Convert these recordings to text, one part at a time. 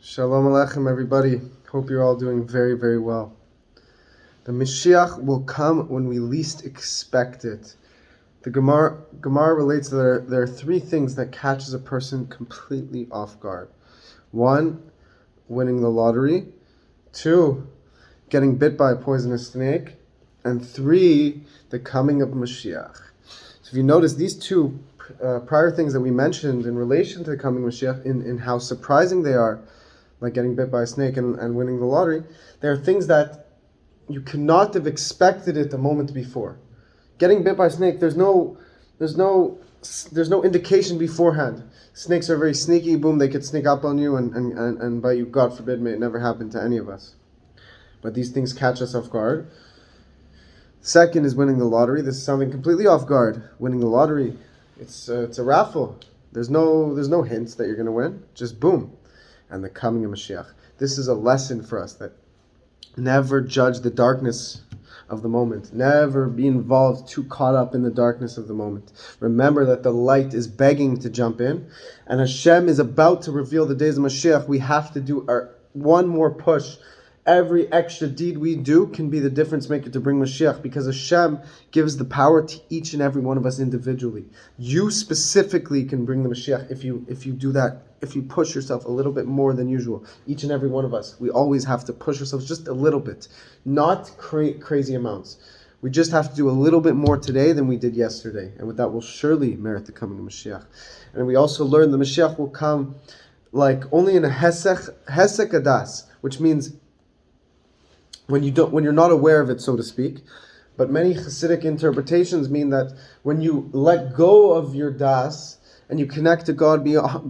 Shalom Aleichem, everybody. Hope you're all doing very, very well. The Moshiach will come when we least expect it. The Gemara relates that there are three things that catches a person completely off guard. One, winning the lottery. Two, getting bit by a poisonous snake. And three, the coming of Moshiach. So if you notice, these two prior things that we mentioned in relation to the coming Moshiach, in how surprising they are, like getting bit by a snake and winning the lottery, there are things that you cannot have expected it the moment before. Getting bit by a snake, there's no indication beforehand. Snakes are very sneaky. Boom, they could sneak up on you and bite you. God forbid, may it never happen to any of us. But these things catch us off guard. Second is winning the lottery. This is something completely off guard. Winning the lottery, it's a raffle. There's no hints that you're going to win. Just boom. And the coming of Mashiach. This is a lesson for us that never judge the darkness of the moment. Never be involved, too caught up in the darkness of the moment. Remember that the light is begging to jump in, and Hashem is about to reveal the days of Mashiach. We have to do our one more push. Every extra deed we do can be the difference maker to bring Mashiach, because Hashem gives the power to each and every one of us individually. You specifically can bring the Mashiach if you do that, if you push yourself a little bit more than usual. Each and every one of us, we always have to push ourselves just a little bit, not crazy amounts. We just have to do a little bit more today than we did yesterday, and with that we'll surely merit the coming of Mashiach. And we also learn the Mashiach will come like only in a hesek adas, which means when you're not aware of it, so to speak. But many Hasidic interpretations mean that when you let go of your das and you connect to God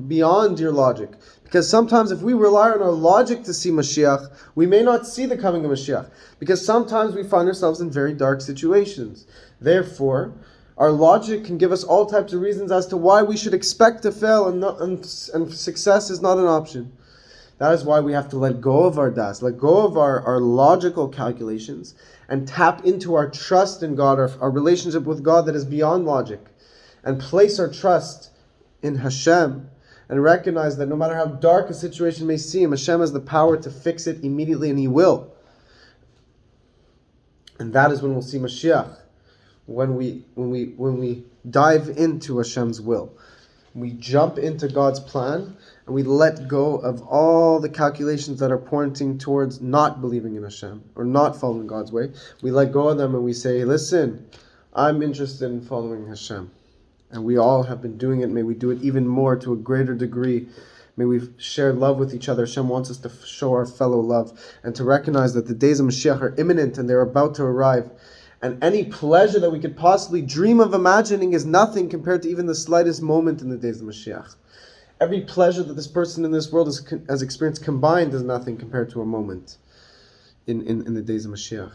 beyond your logic. Because sometimes if we rely on our logic to see Mashiach, we may not see the coming of Mashiach. Because sometimes we find ourselves in very dark situations. Therefore, our logic can give us all types of reasons as to why we should expect to fail and success is not an option. That is why we have to let go of our das, let go of our logical calculations, and tap into our trust in God, our relationship with God that is beyond logic, and place our trust in Hashem, and recognize that no matter how dark a situation may seem, Hashem has the power to fix it immediately, and He will. And that is when we'll see Mashiach, when we dive into Hashem's will. We jump into God's plan, and we let go of all the calculations that are pointing towards not believing in Hashem or not following God's way. We let go of them and we say, listen, I'm interested in following Hashem. And we all have been doing it. May we do it even more to a greater degree. May we share love with each other. Hashem wants us to show our fellow love and to recognize that the days of Mashiach are imminent and they're about to arrive. And any pleasure that we could possibly dream of imagining is nothing compared to even the slightest moment in the days of Mashiach. Every pleasure that this person in this world has experienced combined is nothing compared to a moment in the days of Mashiach.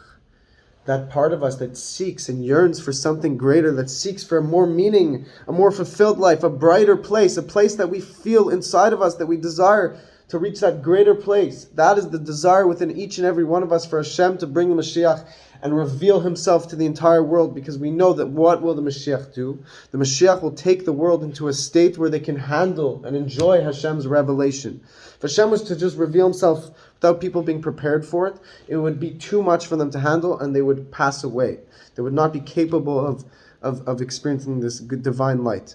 That part of us that seeks and yearns for something greater, that seeks for more meaning, a more fulfilled life, a brighter place, a place that we feel inside of us that we desire to reach that greater place. That is the desire within each and every one of us for Hashem to bring the Mashiach and reveal Himself to the entire world, because we know that what will the Mashiach do? The Mashiach will take the world into a state where they can handle and enjoy Hashem's revelation. If Hashem was to just reveal Himself without people being prepared for it, it would be too much for them to handle and they would pass away. They would not be capable of experiencing this good divine light.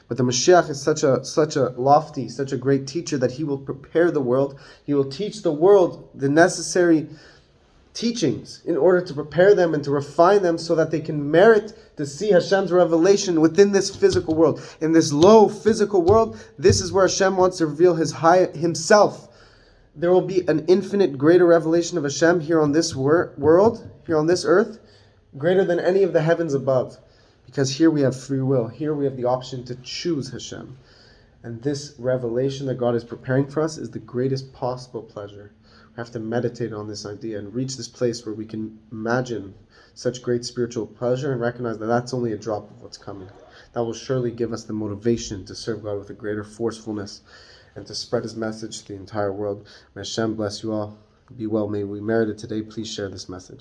But the Mashiach is such a lofty, such a great teacher that He will prepare the world. He will teach the world the necessary teachings in order to prepare them and to refine them so that they can merit to see Hashem's revelation within this physical world. In this low physical world, this is where Hashem wants to reveal Himself. There will be an infinite greater revelation of Hashem here on this world, here on this earth, greater than any of the heavens above. Because here we have free will. Here we have the option to choose Hashem. And this revelation that God is preparing for us is the greatest possible pleasure. We have to meditate on this idea and reach this place where we can imagine such great spiritual pleasure and recognize that that's only a drop of what's coming. That will surely give us the motivation to serve God with a greater forcefulness and to spread His message to the entire world. May Hashem bless you all. Be well. May we merit it today. Please share this message.